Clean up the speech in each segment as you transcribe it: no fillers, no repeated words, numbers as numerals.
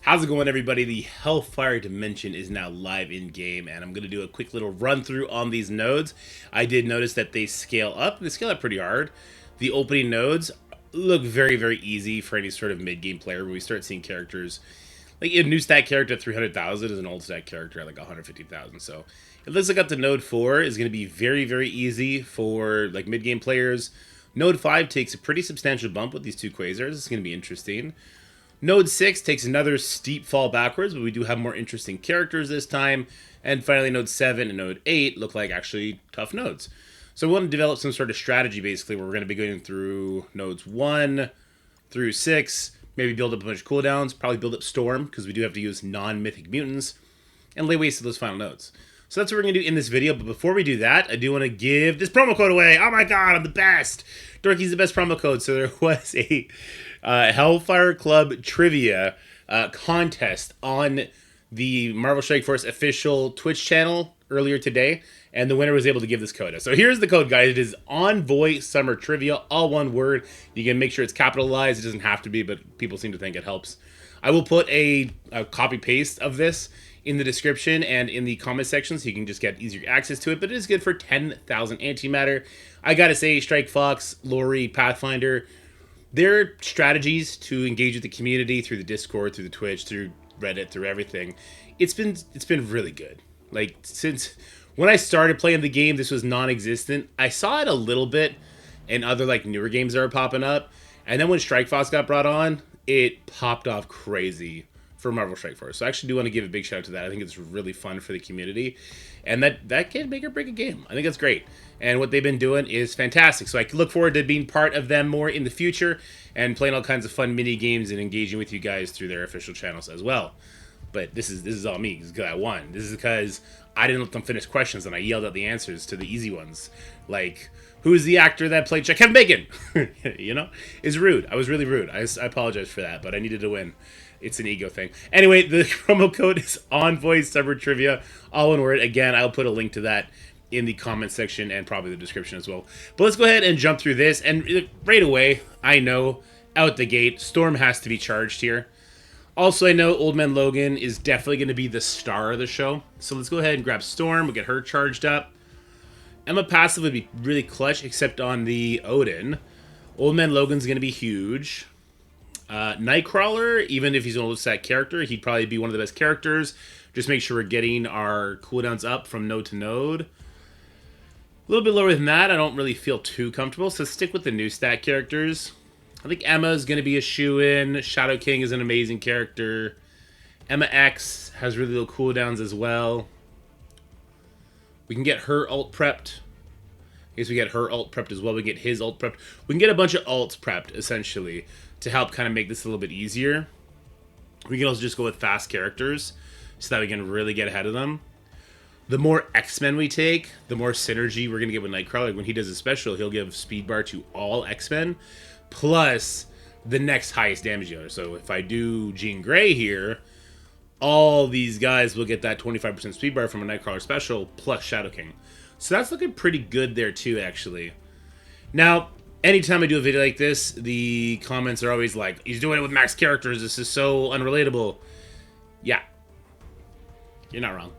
How's it going, everybody? The Hellfire Dimension is now live in game, and I'm going to do a quick little run through on these nodes. I did notice that they scale up. They scale up pretty hard. The opening nodes look very, very easy for any sort of mid-game player. When we start seeing characters, like a new stat character at 300,000 is an old stat character at like 150,000. So it looks like up to node 4 is going to be very, very easy for like mid-game players. Node 5 takes a pretty substantial bump with these two quasars. It's going to be interesting. Node 6 takes another steep fall backwards, but we do have more interesting characters this time. And finally, Node 7 and Node 8 look like actually tough nodes. So we want to develop some sort of strategy, basically, where we're going to be going through nodes 1 through 6, maybe build up a bunch of cooldowns, probably build up Storm, because we do have to use non-mythic mutants, and lay waste to those final nodes. So that's what we're going to do in this video, but before we do that, I do want to give this promo code away. Oh my god, I'm the best! Dorky's the best promo code, so there was a Hellfire Club trivia contest on the Marvel Strike Force official Twitch channel earlier today, and the winner was able to give this code. So here's the code, guys. It is Envoy Summer Trivia, all one word. You can make sure it's capitalized. It doesn't have to be, but people seem to think it helps. I will put a copy paste of this in the description and in the comment section so you can just get easier access to it, but it is good for 10,000 antimatter. I gotta say, Strike Fox, Lori, Pathfinder, their strategies to engage with the community through the Discord, through the Twitch, through Reddit, through everything, it's been really good. Like, since when I started playing the game, this was non-existent. I saw it a little bit in other like newer games that are popping up, and then when Strike Fox got brought on, it popped off crazy for Marvel Strike Force. So I actually do want to give a big shout out to that. I think it's really fun for the community, and that can make or break a game. I think that's great, and what they've been doing is fantastic. So I look forward to being part of them more in the future and playing all kinds of fun mini games and engaging with you guys through their official channels as well. But this is all me because I won. This is because I didn't let them finish questions and I yelled out the answers to the easy ones, like who's the actor that played Kevin Bacon? You know, it's rude. I was really rude. I apologize for that, but I needed to win. It's an ego thing. Anyway, the promo code is Envoy Summer Trivia, all one word. Again, I'll put a link to that in the comment section and probably the description as well. But let's go ahead and jump through this. And right away, I know, out the gate, Storm has to be charged here. Also, I know Old Man Logan is definitely going to be the star of the show. So let's go ahead and grab Storm. We'll get her charged up. Emma passive would be really clutch, except on the Odin. Old Man Logan's going to be huge. Nightcrawler, even if he's an old stat character, he'd probably be one of the best characters. Just make sure we're getting our cooldowns up from node to node. A little bit lower than that, I don't really feel too comfortable, so stick with the new stat characters. I think Emma's going to be a shoo-in. Shadow King is an amazing character. Emma X has really low cooldowns as well. We can get her ult prepped. I guess we get her ult prepped as well. We get his ult prepped. We can get a bunch of ults prepped, essentially, to help kind of make this a little bit easier. We can also just go with fast characters so that we can really get ahead of them. The more X-Men we take, the more synergy we're going to get with Nightcrawler. When he does a special, he'll give speed bar to all X-Men, plus the next highest damage dealer. So if I do Jean Grey here, all these guys will get that 25% speed bar from a Nightcrawler special, plus Shadow King. So that's looking pretty good there too, actually. Now, anytime I do a video like this, the comments are always like, he's doing it with max characters, this is so unrelatable. Yeah. You're not wrong.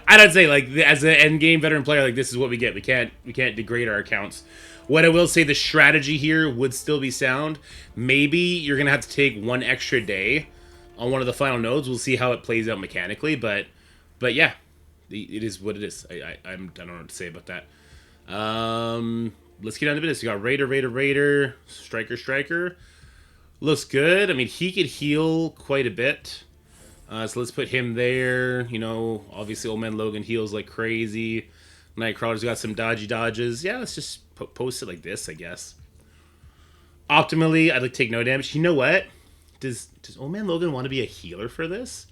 I don't say, like, as an endgame veteran player, like, this is what we get. We can't degrade our accounts. What I will say, the strategy here would still be sound. Maybe you're going to have to take one extra day on one of the final nodes. We'll see how it plays out mechanically, but yeah, it is what it is. I don't know what to say about that. Let's get down to business. We got Raider, Striker. Looks good. I mean, he could heal quite a bit. So let's put him there. You know, obviously Old Man Logan heals like crazy. Nightcrawler's got some dodges. Yeah, let's just post it like this, I guess. Optimally, I'd like to take no damage. You know what? Does Old Man Logan want to be a healer for this?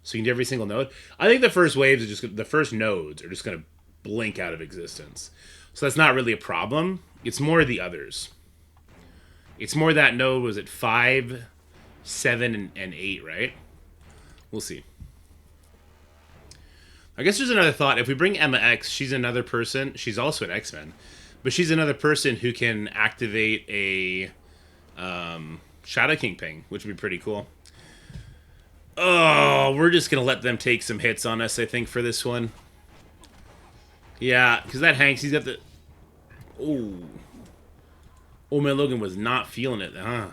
So you can do every single node? I think the first waves are just... The first nodes are just going to blink out of existence. So that's not really a problem. It's more the others. It's more that node, was it 5, 7, and 8, right? We'll see. I guess there's another thought. If we bring Emma X, she's another person. She's also an X-Men. But she's another person who can activate a Shadow King ping, which would be pretty cool. Oh, we're just going to let them take some hits on us, I think, for this one. Yeah, because that Hanks, he's got the... Oh. Oh, man, Logan was not feeling it, huh?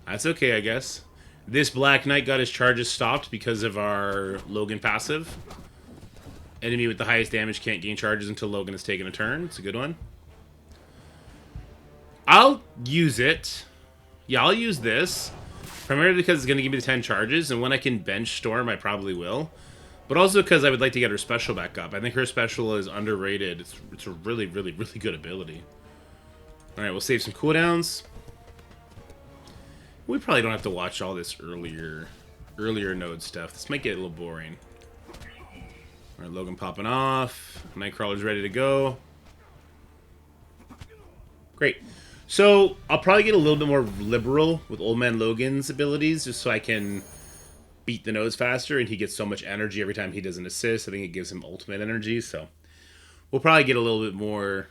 That's okay, I guess. This Black Knight got his charges stopped because of our Logan passive. Enemy with the highest damage can't gain charges until Logan has taken a turn. It's a good one. I'll use it. Yeah, I'll use this. Primarily because it's going to give me the 10 charges, and when I can bench Storm, I probably will. But also because I would like to get her special back up. I think her special is underrated. It's a really, really, really good ability. Alright, we'll save some cooldowns. We probably don't have to watch all this earlier node stuff. This might get a little boring. Alright, Logan popping off. Nightcrawler's ready to go. Great. So, I'll probably get a little bit more liberal with Old Man Logan's abilities, just so I can beat the nodes faster, and he gets so much energy every time he does an assist. I think it gives him ultimate energy, so we'll probably get a little bit more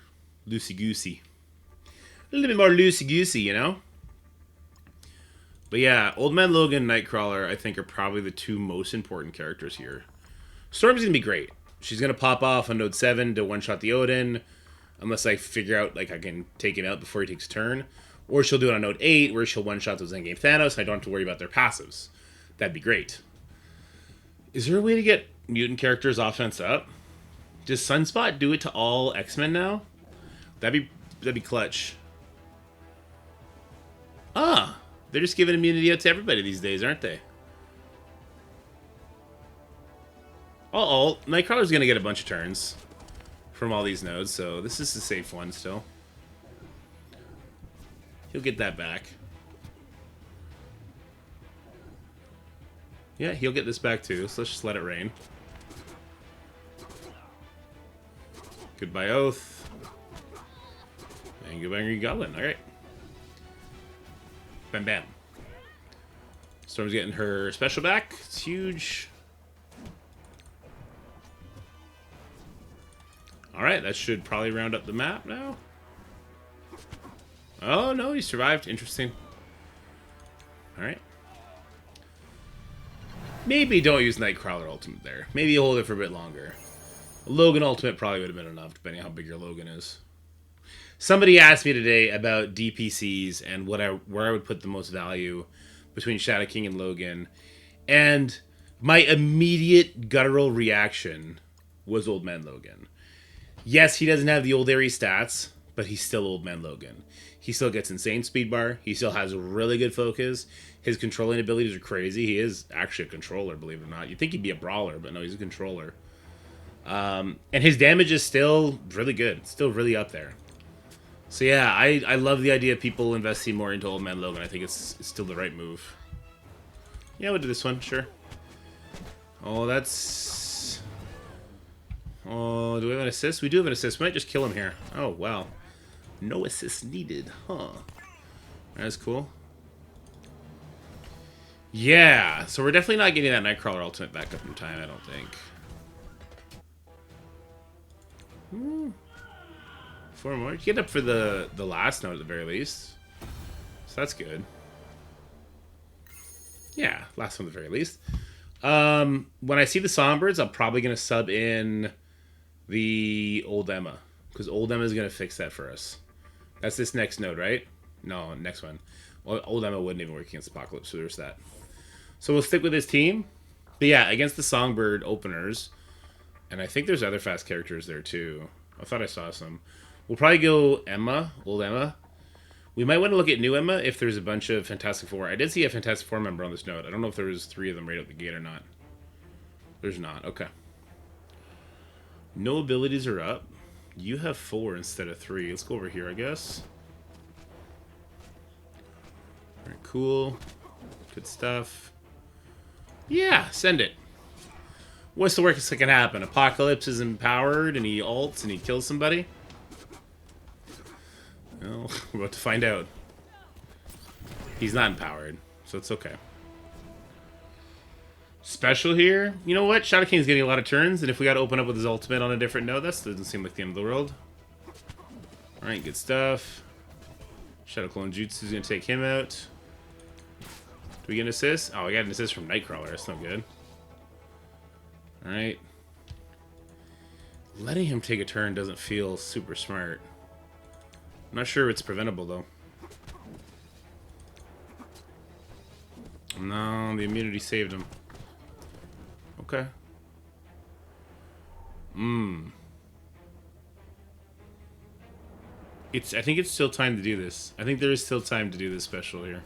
loosey-goosey. A little bit more loosey-goosey, you know? But yeah, Old Man Logan and Nightcrawler, I think, are probably the two most important characters here. Storm's going to be great. She's going to pop off on Node 7 to one-shot the Odin, unless I figure out, like, I can take him out before he takes a turn. Or she'll do it on Node 8, where she'll one-shot those endgame Thanos, and I don't have to worry about their passives. That'd be great. Is there a way to get mutant characters offense up? Does Sunspot do it to all X-Men now? That'd be clutch. Ah, they're just giving immunity out to everybody these days, aren't they? Uh-oh, Nightcrawler's gonna get a bunch of turns from all these nodes, so this is a safe one still. He'll get that back. Yeah, he'll get this back too, so let's just let it rain. Goodbye, Oath. And goodbye, Green Goblin. Alright. Bam, bam. Storm's getting her special back. It's huge. Alright, that should probably round up the map now. Oh, no, he survived. Interesting. Alright. Maybe don't use Nightcrawler Ultimate there. Maybe hold it for a bit longer. Logan Ultimate probably would have been enough, depending on how big your Logan is. Somebody asked me today about DPCs and where I would put the most value between Shadow King and Logan. And my immediate guttural reaction was Old Man Logan. Yes, he doesn't have the old Ares stats, but he's still Old Man Logan. He still gets insane speed bar. He still has really good focus. His controlling abilities are crazy. He is actually a controller, believe it or not. You'd think he'd be a brawler, but no, he's a controller. And his damage is still really good. Still really up there. So yeah, I love the idea of people investing more into Old Man Logan. I think it's still the right move. Yeah, we'll do this one, sure. Oh, that's... Oh, do we have an assist? We do have an assist. We might just kill him here. Oh, wow. No assist needed, huh? That's cool. Yeah, so we're definitely not getting that Nightcrawler ultimate back up in time, I don't think. 4 more. You get up for the last node at the very least. So that's good. Yeah, last one at the very least. When I see the Songbirds, I'm probably going to sub in the Old Emma. Because Old Emma is going to fix that for us. That's this next node, right? No, next one. Well, Old Emma wouldn't even work against Apocalypse, so there's that. So we'll stick with this team. But yeah, against the Songbird openers. And I think there's other fast characters there too. I thought I saw some. We'll probably go Emma, Old Emma. We might want to look at New Emma if there's a bunch of Fantastic Four. I did see a Fantastic Four member on this node. I don't know if there was 3 of them right out the gate or not. There's not. Okay. No abilities are up. You have 4 instead of 3. Let's go over here, I guess. Alright, cool. Good stuff. Yeah, send it. What's the worst that can happen? Apocalypse is empowered and he ults and he kills somebody? Well, we're about to find out. He's not empowered, so it's okay. Special here? You know what? Shadow King's getting a lot of turns, and if we got to open up with his ultimate on a different node, that doesn't seem like the end of the world. Alright, good stuff. Shadow Clone Jutsu's gonna take him out. we get an assist? Oh, we got an assist from Nightcrawler. That's no good. Alright. Letting him take a turn doesn't feel super smart. I'm not sure it's preventable, though. No, the immunity saved him. Okay. I think it's still time to do this. I think there is still time to do this special here.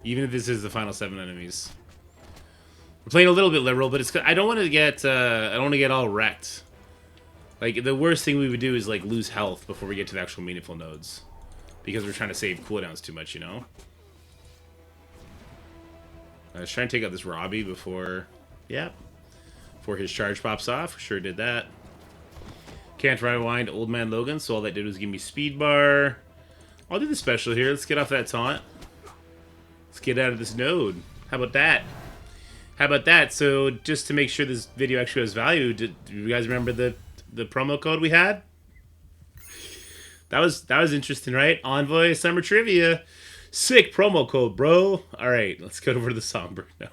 Even if this is the final 7 enemies. We're playing a little bit liberal, but it's I don't want to get all wrecked. Like, the worst thing we would do is, like, lose health before we get to the actual meaningful nodes. Because we're trying to save cooldowns too much, you know? Let's try and take out this Robbie before... Yeah. Before his charge pops off. Sure did that. Can't rewind Old Man Logan, so all that did was give me speed bar. I'll do the special here. Let's get off that taunt. Let's get out of this node. How about that? How about that? So, just to make sure this video actually has value, do you guys remember the promo code we had? That was interesting, right? Envoy Summer Trivia. Sick promo code, bro. Alright, let's go over to the Songbird node.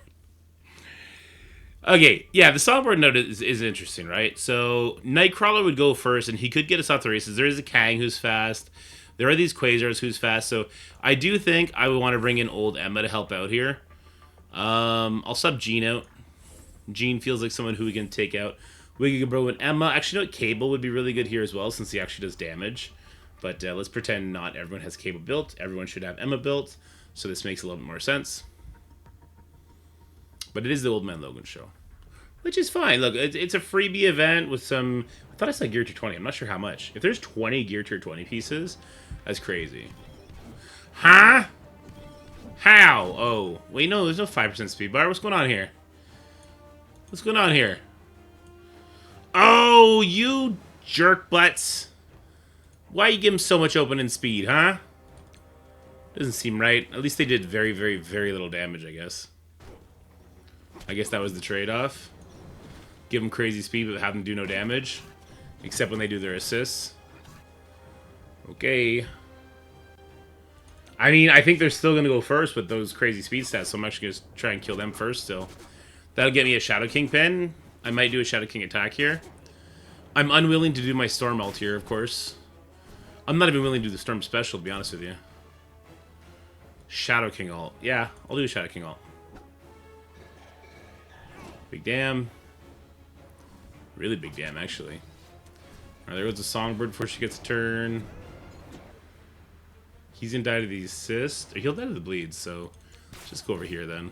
Okay, yeah, the Songbird node is interesting, right? So, Nightcrawler would go first, and he could get us off the races. There is a Kang who's fast. There are these Quasars who's fast. So, I do think I would want to bring in old Emma to help out here. I'll sub Jean out. Jean feels like someone who we can take out. We can bro and Emma. Actually, you know what? Cable would be really good here as well, since he actually does damage. But let's pretend not everyone has Cable built. Everyone should have Emma built. So this makes a little bit more sense. But it is the Old Man Logan show. Which is fine. Look, it's a freebie event with some... I thought I said Gear Tier 20. I'm not sure how much. If there's 20 Gear Tier 20 pieces, that's crazy. Huh? How? Oh. Wait, no, there's no 5% speed bar. What's going on here? What's going on here? Oh, you jerk butts. Why you give him so much open and speed, huh? Doesn't seem right. At least they did very, very, very little damage, I guess. I guess that was the trade-off. Give them crazy speed, but have them do no damage. Except when they do their assists. Okay. I mean, I think they're still going to go first with those crazy speed stats, so I'm actually going to try and kill them first still. That'll get me a Shadow King pin. I might do a Shadow King attack here. I'm unwilling to do my Storm ult here, of course. I'm not even willing to do the Storm special, to be honest with you. Shadow King ult. Yeah, I'll do a Shadow King ult. Big damn. Really big damn, actually. Alright, there goes the Songbird before she gets a turn. He's gonna die to the assist. Or he'll die to the bleed, so let's just go over here then.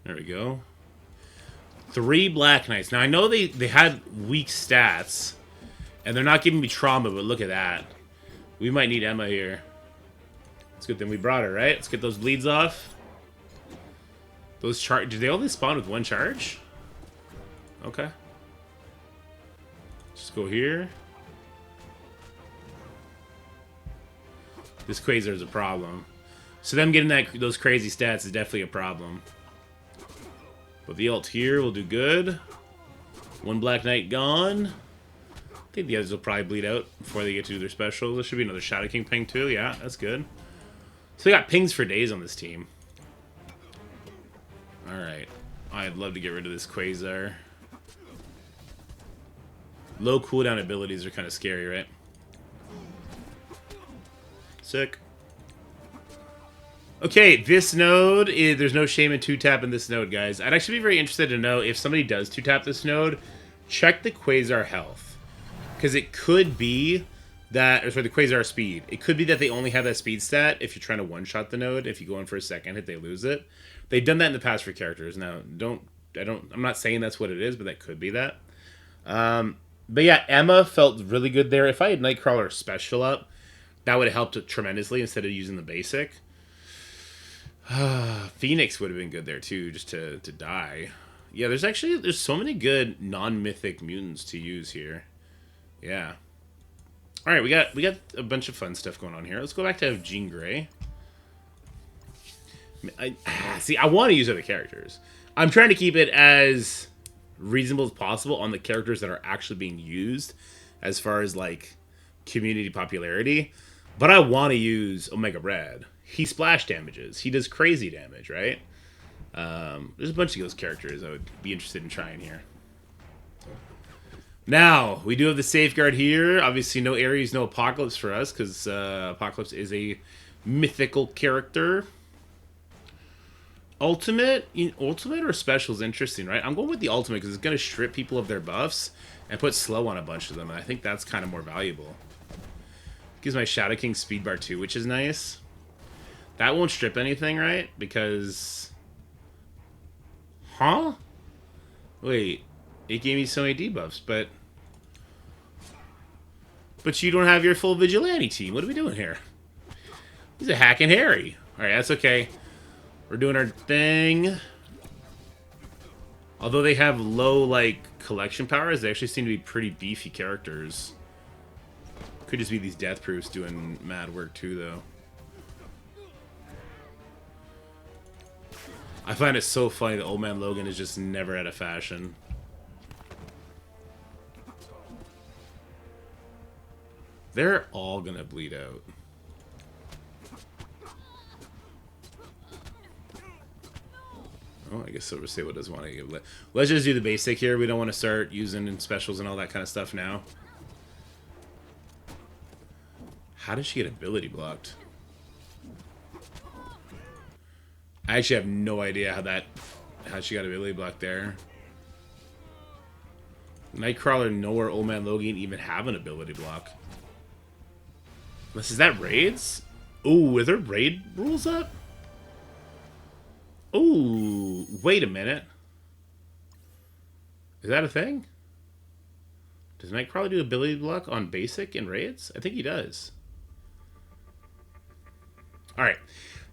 There we go. 3 Black Knights. Now, I know they had weak stats, and they're not giving me trauma, but look at that. We might need Emma here. It's a good thing we brought her, right? Let's get those bleeds off. Those charge... Did they only spawn with 1 charge? Okay. Just go here. This Quasar is a problem. So them getting those crazy stats is definitely a problem. But the ult here will do good. 1 Black Knight gone. I think the others will probably bleed out before they get to do their special. There should be another Shadow King ping too. Yeah, that's good. So we got pings for days on this team. Alright. I'd love to get rid of this Quasar. Low cooldown abilities are kind of scary, right? Sick. Okay, this node, there's no shame in 2-tap in this node, guys. I'd actually be very interested to know if somebody does 2-tap this node, check the Quasar health. Because it could be that, or sorry, the Quasar speed. It could be that they only have that speed stat if you're trying to one-shot the node. If you go in for a second hit, they lose it. They've done that in the past for characters. Now, I'm not saying that's what it is, but that could be that. But yeah, Emma felt really good there. If I had Nightcrawler special up, that would have helped tremendously instead of using the basic. Phoenix would have been good there too, just to die. Yeah, there's so many good non-mythic mutants to use here. Yeah. All right, we got a bunch of fun stuff going on here. Let's go back to Jean Grey. See, I want to use other characters. I'm trying to keep it as reasonable as possible on the characters that are actually being used as far as like community popularity. But I want to use Omega Red. he splash damages. He does crazy damage, right? There's a bunch of those characters I would be interested in trying here. Now, we do have the safeguard here. Obviously, no Ares, no Apocalypse for us, because Apocalypse is a mythical character. Ultimate or special is interesting, right? I'm going with the ultimate because it's going to strip people of their buffs and put slow on a bunch of them. And I think that's kind of more valuable. Gives my Shadow King speed bar too, which is nice. That won't strip anything, right? Because... Huh? Wait. It gave me so many debuffs, but... But you don't have your full Vigilante team. What are we doing here? He's a hacking Harry. Alright, that's okay. We're doing our thing. Although they have low, like, collection powers, they actually seem to be pretty beefy characters. Could just be these death proofs doing mad work too, though. I find it so funny that Old Man Logan is just never out of fashion. They're all gonna bleed out. Oh, I guess Silver Sable does want to give it. Let's just do the basic here. We don't want to start using specials and all that kind of stuff now. How did she get ability blocked? I actually have no idea how she got ability blocked there. Nightcrawler nor Old Man Logan even have an ability block. Unless, is that raids? Ooh, are there raid rules up? Ooh, wait a minute. Is that a thing? Does Nightcrawler do ability block on basic and raids? I think he does. Alright.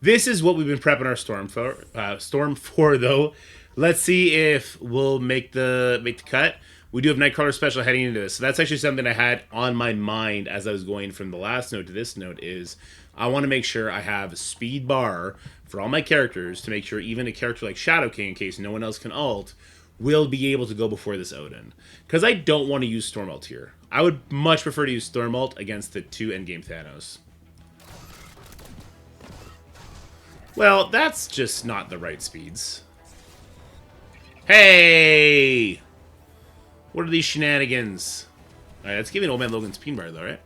This is what we've been prepping our storm for, though. Let's see if we'll make the cut. We do have Nightcrawler special heading into this. So that's actually something I had on my mind as I was going from the last note to this note is I want to make sure I have a speed bar for all my characters to make sure even a character like Shadow King, in case no one else can ult, will be able to go before this Odin. Because I don't want to use Storm ult here. I would much prefer to use Storm ult against the 2 endgame Thanos. Well, that's just not the right speeds. Hey! What are these shenanigans? Alright, let's give Old Man Logan speed bar, though, right?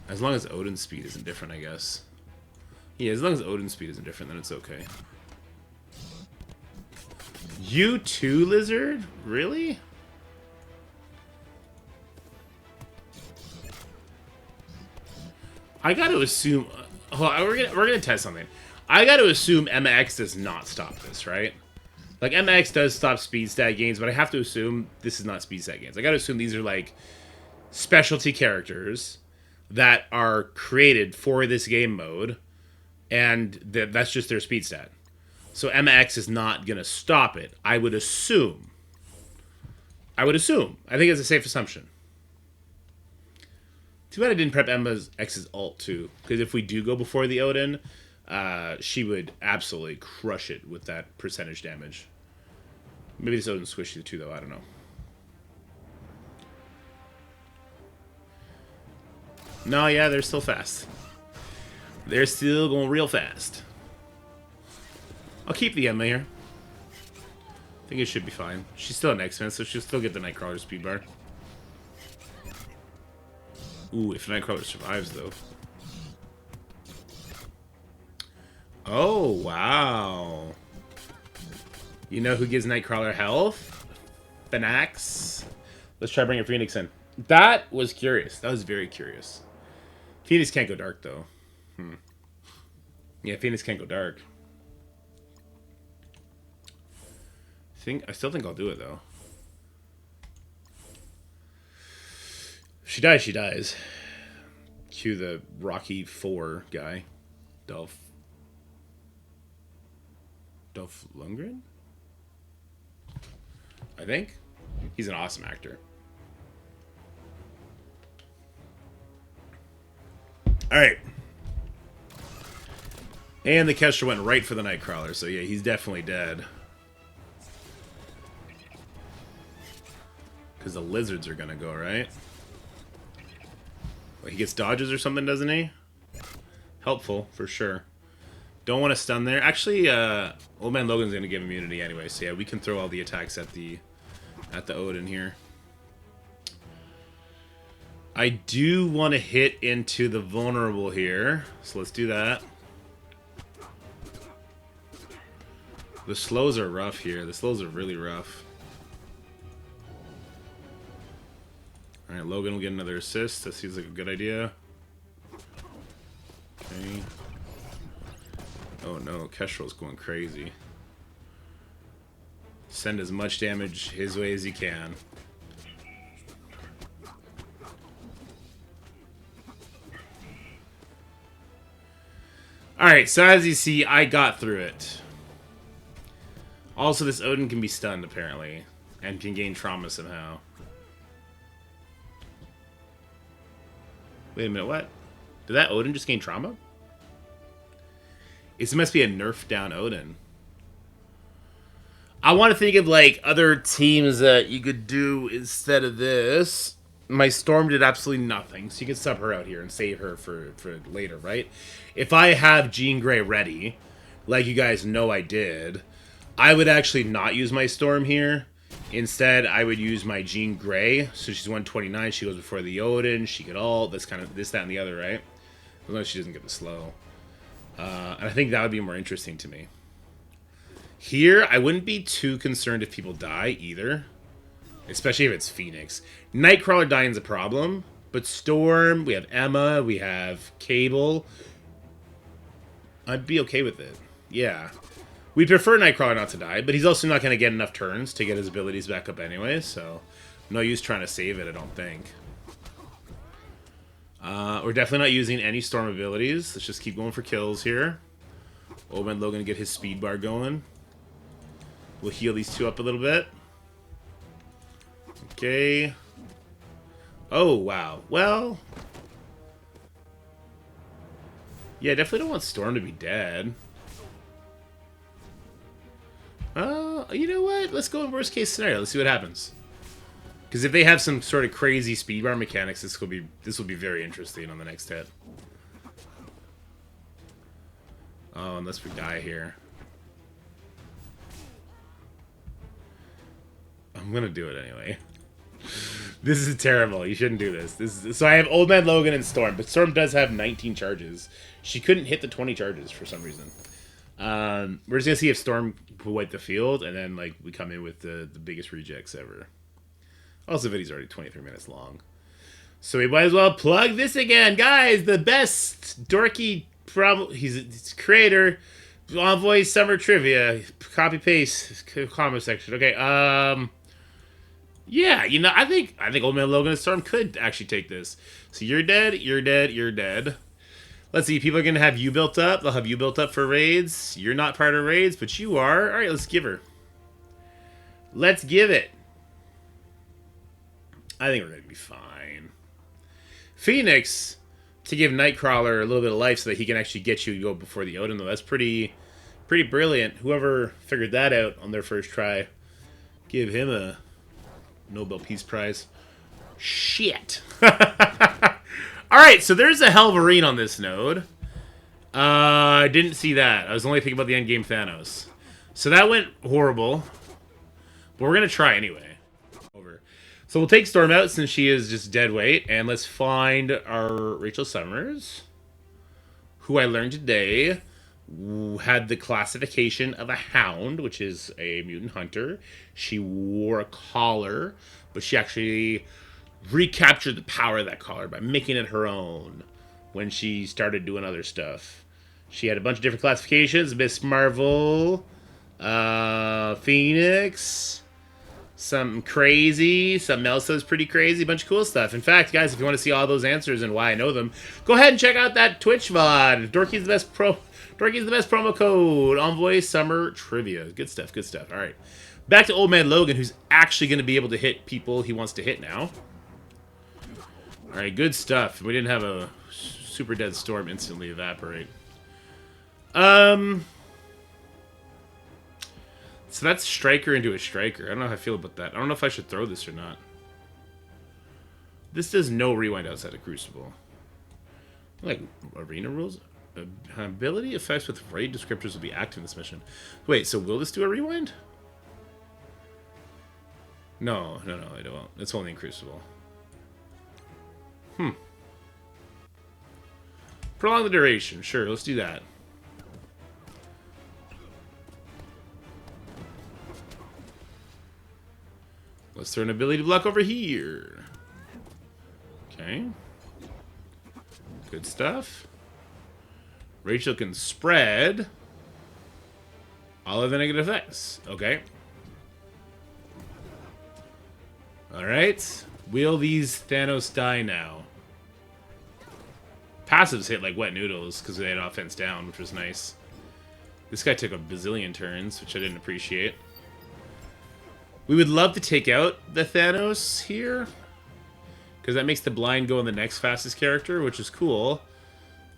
As long as Odin's speed isn't different, I guess. Yeah, as long as Odin's speed isn't different, then it's okay. You too, Lizard? Really? I gotta assume... we're gonna test something. I gotta assume MX does not stop this, right? Like, MX does stop speed stat gains, but I have to assume this is not speed stat gains. I gotta assume these are, like, specialty characters that are created for this game mode, and that's just their speed stat. So MX is not gonna stop it. I would assume. I think it's a safe assumption. Too bad I didn't prep MX's ult, too. Because if we do go before the Odin, she would absolutely crush it with that percentage damage. Maybe this Odin's squishy, too, though. I don't know. No, yeah, they're still fast. They're still going real fast. I'll keep the Emma here. I think it should be fine. She's still an X-Men, so she'll still get the Nightcrawler speed bar. Ooh, if Nightcrawler survives, though. Oh, wow. You know who gives Nightcrawler health? Phoenix. Let's try bringing Phoenix in. That was curious. That was very curious. Phoenix can't go dark, though. Yeah, Phoenix can't go dark. I still think I'll do it, though. If she dies, she dies. Cue the Rocky 4 guy. Dolph Lundgren? I think. He's an awesome actor. Alright. And the Kestra went right for the Nightcrawler, so yeah, he's definitely dead. Because the lizards are gonna go, right? He gets dodges or something, doesn't he? Helpful, for sure. Don't want to stun there. Actually, Old Man Logan's going to give immunity anyway, so yeah, we can throw all the attacks at the Odin here. I do want to hit into the vulnerable here, so let's do that. The slows are rough here. The slows are really rough. Alright, Logan will get another assist. That seems like a good idea. Okay. Oh no, Kestrel's going crazy. Send as much damage his way as you can. Alright, so as you see, I got through it. Also, this Odin can be stunned, apparently. And can gain trauma somehow. Wait a minute, what? Did that Odin just gain trauma? It must be a nerfed down Odin. I want to think of, like, other teams that you could do instead of this. My Storm did absolutely nothing, so you can sub her out here and save her for later, right? If I have Jean Grey ready, like you guys know I did, I would actually not use my Storm here. Instead, I would use my Jean Grey. So she's 129, she goes before the Odin, she could ult, this, that, and the other, right? As long as she doesn't get the slow. And I think that would be more interesting to me. Here, I wouldn't be too concerned if people die, either. Especially if it's Phoenix. Nightcrawler dying is a problem. But Storm, we have Emma, we have Cable. I'd be okay with it. Yeah. We'd prefer Nightcrawler not to die, but he's also not going to get enough turns to get his abilities back up anyway, so no use trying to save it, I don't think. We're definitely not using any Storm abilities. Let's just keep going for kills here. Old Man Logan get his speed bar going. We'll heal these two up a little bit. Okay. Oh, wow. Well. Yeah, definitely don't want Storm to be dead. You know what? Let's go in worst case scenario. Let's see what happens. Because if they have some sort of crazy speed bar mechanics, this will be very interesting on the next hit. Oh, unless we die here. I'm gonna do it anyway. This is terrible. You shouldn't do this. So I have Old Man Logan and Storm, but Storm does have 19 charges. She couldn't hit the 20 charges for some reason. We're just gonna see if Storm will wipe the field, and then like we come in with the biggest rejects ever. Also, the video's already 23 minutes long, so we might as well plug this again, guys. The best dorky he's creator, Envoy Summer Trivia, copy paste comment section. Okay, yeah, you know, I think Old Man Logan and Storm could actually take this. So you're dead, you're dead, you're dead. Let's see, people are going to have you built up. They'll have you built up for raids. You're not part of raids, but you are. All right, let's give her. Let's give it. I think we're going to be fine. Phoenix, to give Nightcrawler a little bit of life so that he can actually get you to go before the Odin, though. That's pretty brilliant. Whoever figured that out on their first try, give him a Nobel Peace Prize. Shit. Alright, so there's a Hellfire on this node. I didn't see that. I was only thinking about the endgame Thanos. So that went horrible. But we're going to try anyway. Over. So we'll take Storm out since she is just dead weight. And let's find our Rachel Summers, who I learned today had the classification of a hound, which is a mutant hunter. She wore a collar, but she actually recaptured the power of that collar by making it her own when she started doing other stuff. She had a bunch of different classifications: Miss Marvel, Phoenix, something crazy, something else that was pretty crazy, a bunch of cool stuff. In fact, guys, if you want to see all those answers and why I know them, go ahead and check out that Twitch VOD. Dorky's the best promo code. Envoy Summer Trivia. Good stuff, good stuff. All right. Back to Old Man Logan, who's actually going to be able to hit people he wants to hit now. All right, good stuff. We didn't have a super dead Storm instantly evaporate. So that's Striker into a Striker. I don't know how I feel about that. I don't know if I should throw this or not. This does no rewind outside of Crucible. Like, arena rules? Ability effects with raid descriptors will be active in this mission. Wait, so will this do a rewind? No, it won't. It's only in Crucible. Prolong the duration. Sure, let's do that. Let's throw an ability block over here. Okay. Good stuff. Rachel can spread all of the negative effects. Okay. Alright. Will these Thanos die now? Passives hit like wet noodles because they had offense down, which was nice. This guy took a bazillion turns, which I didn't appreciate. We would love to take out the Thanos here, because that makes the blind go on the next fastest character, which is cool.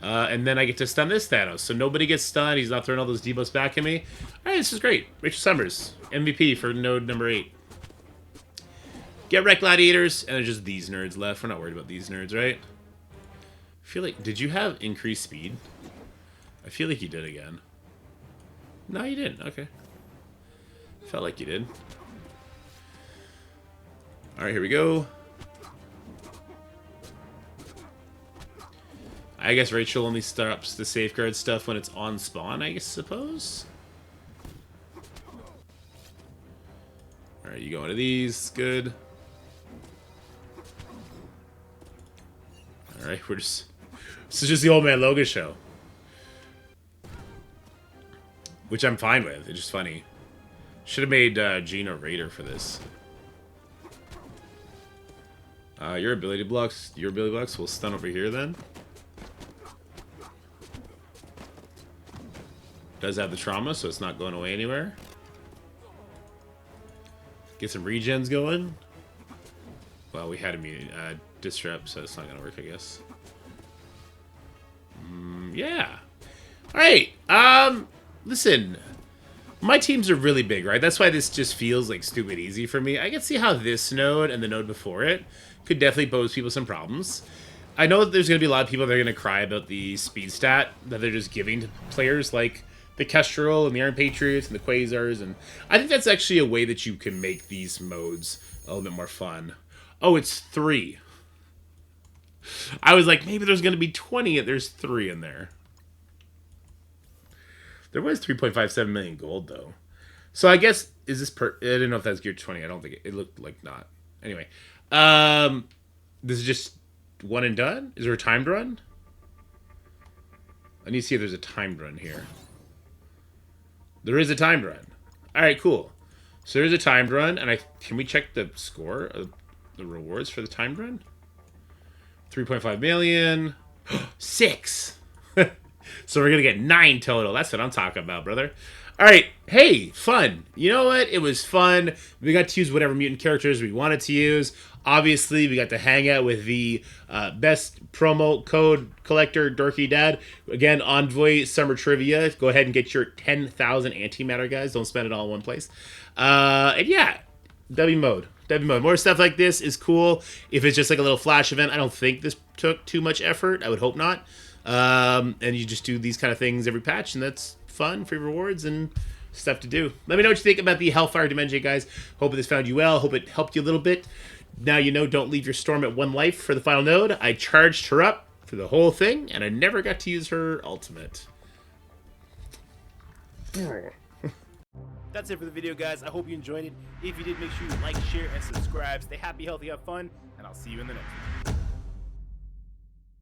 And then I get to stun this Thanos, so nobody gets stunned. He's not throwing all those debuffs back at me. Alright, this is great. Rachel Summers, MVP for node number 8. Get wrecked, gladiators, and there's just these nerds left. We're not worried about these nerds, right? I feel like... Did you have increased speed? I feel like you did again. No, you didn't. Okay. Felt like you did. Alright, here we go. I guess Rachel only stops the safeguard stuff when it's on spawn, I suppose? Alright, you go into these. Good. Alright, we're just... This is just the Old Man Logan show. Which I'm fine with. It's just funny. Should have made Gina Raider for this. Your ability blocks will stun over here then. Does have the trauma, so it's not going away anywhere. Get some regens going. Well, we had a disrupt, so it's not gonna work, I guess. Yeah. Alright, listen. My teams are really big, right? That's why this just feels like stupid easy for me. I can see how this node and the node before it could definitely pose people some problems. I know that there's going to be a lot of people that are going to cry about the speed stat that they're just giving to players like the Kestrel and the Iron Patriots and the Quasars, and I think that's actually a way that you can make these modes a little bit more fun. Oh, it's 3. I was like, maybe there's going to be 20, and there's 3 in there. There was 3.57 million gold, though. So I guess, is this I didn't know if that's geared 20. I don't think it looked like not. Anyway. This is just one and done? Is there a timed run? I need to see if there's a timed run here. There is a timed run. Alright, cool. So there's a timed run, and can we check the score of the rewards for the timed run? 3.5 million. 6! So we're gonna get 9 total. That's what I'm talking about, brother. Alright, hey, fun. You know what? It was fun. We got to use whatever mutant characters we wanted to use. Obviously, we got to hang out with the best promo code collector, Dorky Dad. Again, Envoy Summer Trivia. Go ahead and get your 10,000 antimatter, guys. Don't spend it all in one place. And yeah, W mode. W mode. More stuff like this is cool. If it's just like a little flash event, I don't think this took too much effort. I would hope not. And you just do these kind of things every patch, and that's fun, free rewards, and stuff to do. Let me know what you think about the Hellfire Dimension, guys. Hope this found you well. Hope it helped you a little bit. Now you know, don't leave your Storm at 1 life for the final node. I charged her up for the whole thing, and I never got to use her ultimate. That's it for the video, guys. I hope you enjoyed it. If you did, make sure you like, share, and subscribe. Stay happy, healthy, have fun, and I'll see you in the next one.